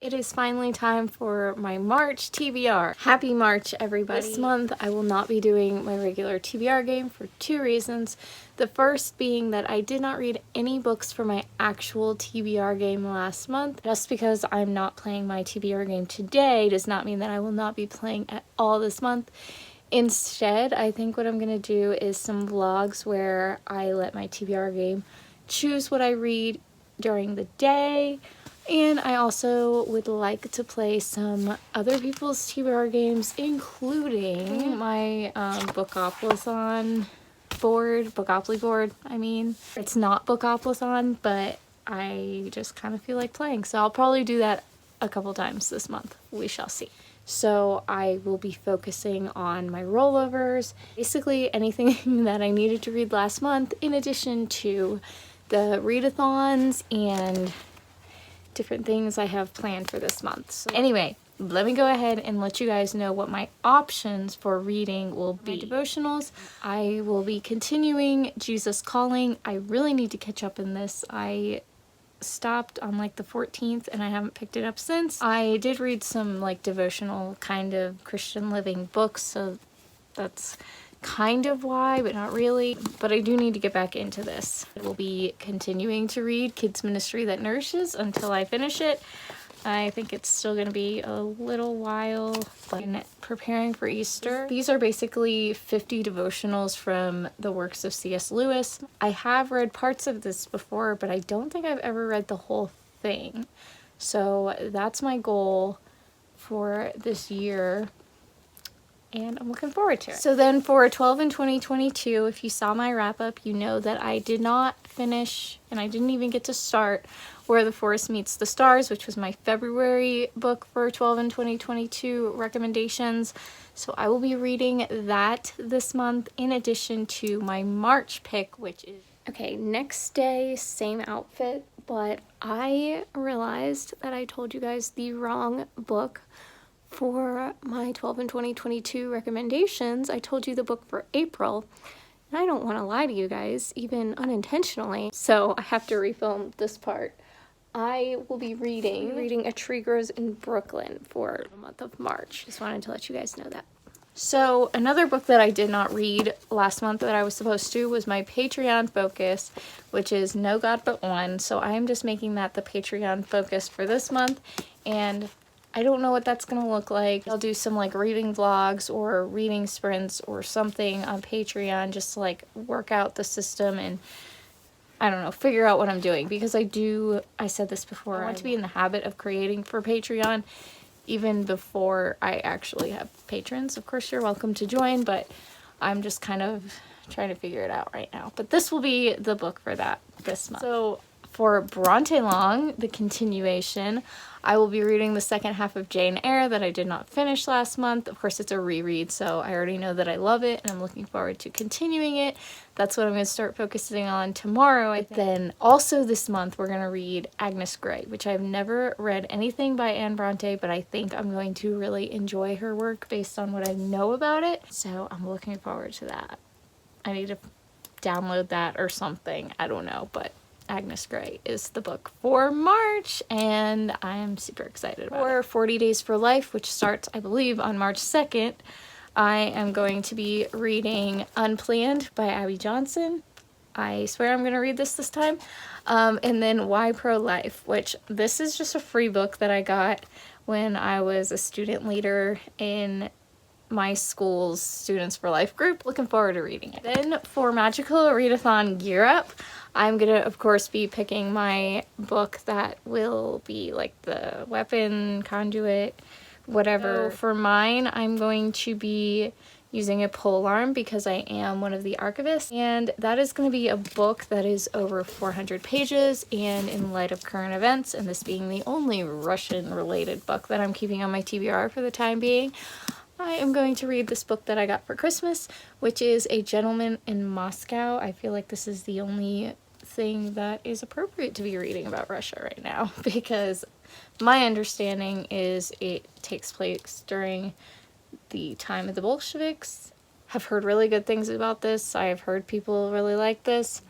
It is finally time for my March TBR. Happy March, everybody. This month I will not be doing my regular TBR game for two reasons. The first being that I did not read any books for my actual TBR game last month. Just because I'm not playing my TBR game today does not mean that I will not be playing at all this month. Instead, I think what I'm going to do is some vlogs where I let my TBR game choose what I read during the day. And I also would like to play some other people's TBR games, including my Bookopoly board, I mean. It's not Bookopoly, but I just kind of feel like playing. So I'll probably do that a couple times this month. We shall see. So I will be focusing on my rollovers, basically anything that I needed to read last month, in addition to the readathons and different things I have planned for this month. So anyway, let me go ahead and let you guys know what my options for reading will be. My devotionals, I will be continuing Jesus Calling. I really need to catch up in this. I stopped on like the 14th and I haven't picked it up since. I did read some like devotional kind of Christian living books, so that's kind of why, but not really. But I do need to get back into this. I will be continuing to read Kids Ministry That Nourishes until I finish it. I think it's still going to be a little while, but preparing for Easter. These are basically 50 devotionals from the works of C.S. Lewis. I have read parts of this before, but I don't think I've ever read the whole thing. So that's my goal for this year, and I'm looking forward to it. So then for 12 in 2022, if you saw my wrap up, you know that I did not finish, and I didn't even get to start Where the Forest Meets the Stars, which was my February book for 12 in 2022 recommendations. So I will be reading that this month, in addition to my March pick, which is... Okay, next day, same outfit, but I realized that I told you guys the wrong book for my 12 in 2022 recommendations. I told you the book for April, and I don't want to lie to you guys, even unintentionally, so I have to refilm this part. I will be reading A Tree Grows in Brooklyn for the month of March. Just wanted to let you guys know that. So another book that I did not read last month that I was supposed to was my Patreon focus, which is No God But One. So I am just making that the Patreon focus for this month, and I don't know what that's going to look like. I'll do some like reading vlogs or reading sprints or something on Patreon just to like work out the system and, I don't know, figure out what I'm doing, because I said this before, I want to be in the habit of creating for Patreon even before I actually have patrons. Of course, you're welcome to join, but I'm just kind of trying to figure it out right now. But this will be the book for that this month. So for Brontëlong, the continuation, I will be reading the second half of Jane Eyre that I did not finish last month. Of course, it's a reread, so I already know that I love it, and I'm looking forward to continuing it. That's what I'm going to start focusing on tomorrow, I think. Then also this month, we're going to read Agnes Grey, which I've never read anything by Anne Bronte, but I think I'm going to really enjoy her work based on what I know about it. So I'm looking forward to that. I need to download that or something. I don't know, but Agnes Grey is the book for March, and I'm super excited about it. For 40 Days for Life, which starts, I believe, on March 2nd, I am going to be reading Unplanned by Abby Johnson. I swear I'm going to read this time. And then Why Pro-Life, which this is just a free book that I got when I was a student leader in my school's Students for Life group. Looking forward to reading it. Then for Magical Readathon Gear Up, I'm gonna of course be picking my book that will be like the weapon, conduit, whatever. So for mine, I'm going to be using a polearm because I am one of the archivists, and that is going to be a book that is over 400 pages, and in light of current events, and this being the only Russian related book that I'm keeping on my TBR for the time being, I am going to read this book that I got for Christmas, which is A Gentleman in Moscow. I feel like this is the only thing that is appropriate to be reading about Russia right now, because my understanding is it takes place during the time of the Bolsheviks. Have heard really good things about this. I have heard people really like this.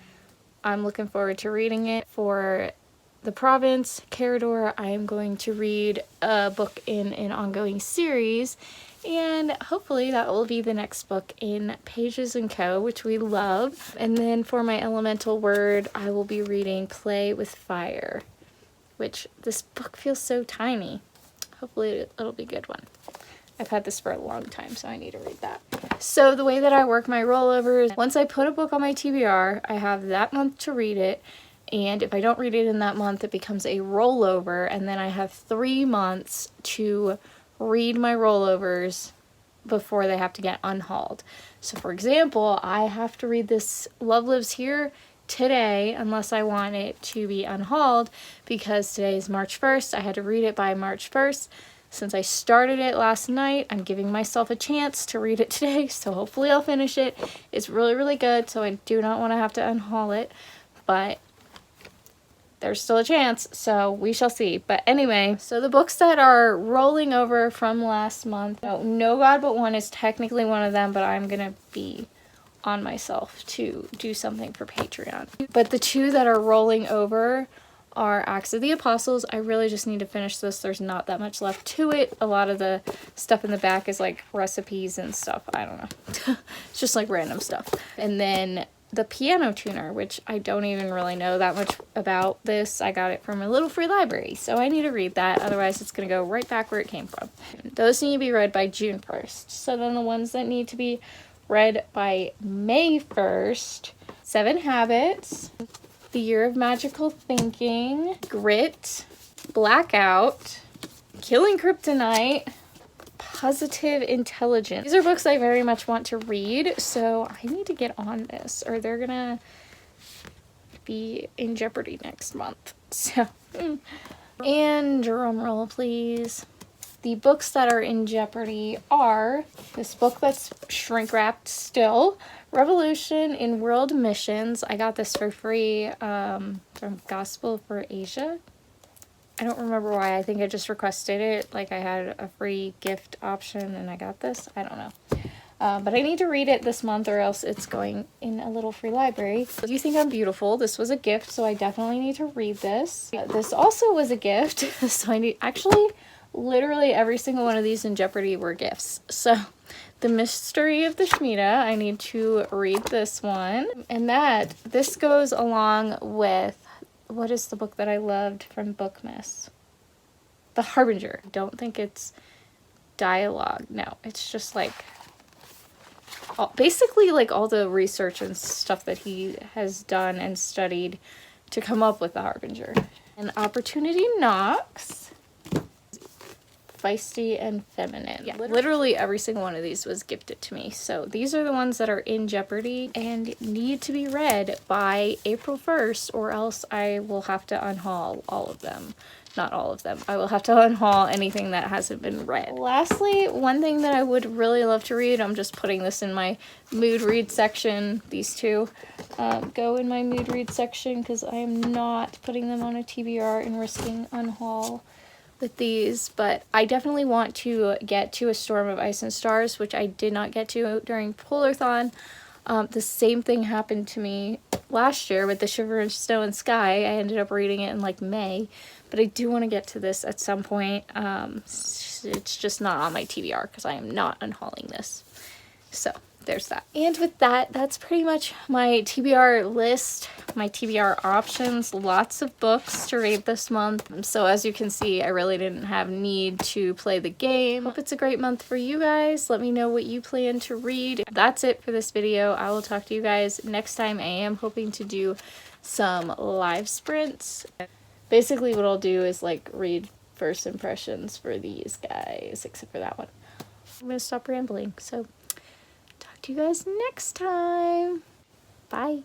I'm looking forward to reading it. For the province, Carador, I am going to read a book in an ongoing series, and hopefully that will be the next book in Pages & Co., which we love. And then for my elemental word, I will be reading Play with Fire, which this book feels so tiny. Hopefully it'll be a good one. I've had this for a long time, so I need to read that. So the way that I work my rollovers, once I put a book on my TBR, I have that month to read it. And if I don't read it in that month, it becomes a rollover. And then I have 3 months to read my rollovers before they have to get unhauled. So for example, I have to read this Love Lives Here today unless I want it to be unhauled, because today is March 1st. I had to read it by March 1st. Since I started it last night, I'm giving myself a chance to read it today, so hopefully I'll finish it. It's really, really good, so I do not want to have to unhaul it, but there's still a chance, so we shall see. But anyway, so the books that are rolling over from last month, No God But One is technically one of them, but I'm gonna be on myself to do something for Patreon. But the 2 that are rolling over are Acts of the Apostles. I really just need to finish this. There's not that much left to it. A lot of the stuff in the back is like recipes and stuff. I don't know. It's just like random stuff. And then The Piano Tuner, which I don't even really know that much about this. I got it from a little free library, so I need to read that. Otherwise, it's going to go right back where it came from. Those need to be read by June 1st. So then the ones that need to be read by May 1st, 7 Habits, The Year of Magical Thinking, Grit, Blackout, Killing Kryptonite, Positive Intelligence. These are books I very much want to read, so I need to get on this or they're gonna be in jeopardy next month. So, and drum roll please. The books that are in jeopardy are this book that's shrink wrapped still, Revolution in World Missions. I got this for free from Gospel for Asia. I don't remember why. I think I just requested it. Like I had a free gift option and I got this. I don't know. But I need to read it this month or else it's going in a little free library. You Think I'm Beautiful. This was a gift, so I definitely need to read this. This also was a gift, so I need... Actually, literally every single one of these in jeopardy were gifts. So, The Mystery of the Shemitah. I need to read this one. And this goes along with... What is the book that I loved from Bookmas? The Harbinger. Don't think it's dialogue. No, it's just like basically like all the research and stuff that he has done and studied to come up with The Harbinger. And Opportunity Knocks. Feisty and Feminine. Yeah, literally every single one of these was gifted to me. So these are the ones that are in jeopardy and need to be read by April 1st or else I will have to unhaul all of them. Not all of them. I will have to unhaul anything that hasn't been read. Lastly, one thing that I would really love to read, I'm just putting this in my mood read section. These 2 go in my mood read section because I am not putting them on a TBR and risking unhaul with these, but I definitely want to get to A Storm of Ice and Stars, which I did not get to during Polarthon. The same thing happened to me last year with The Shiver in Snow and Sky. I ended up reading it in like May, but I do want to get to this at some point. It's just not on my TBR because I am not unhauling this. So there's that. And with that, that's pretty much my TBR list, my TBR options. Lots of books to read this month. So as you can see, I really didn't have need to play the game. Hope it's a great month for you guys. Let me know what you plan to read. That's it for this video. I will talk to you guys next time. I am hoping to do some live sprints. Basically what I'll do is like read first impressions for these guys, except for that one. I'm gonna stop rambling. So talk to you guys next time. Bye.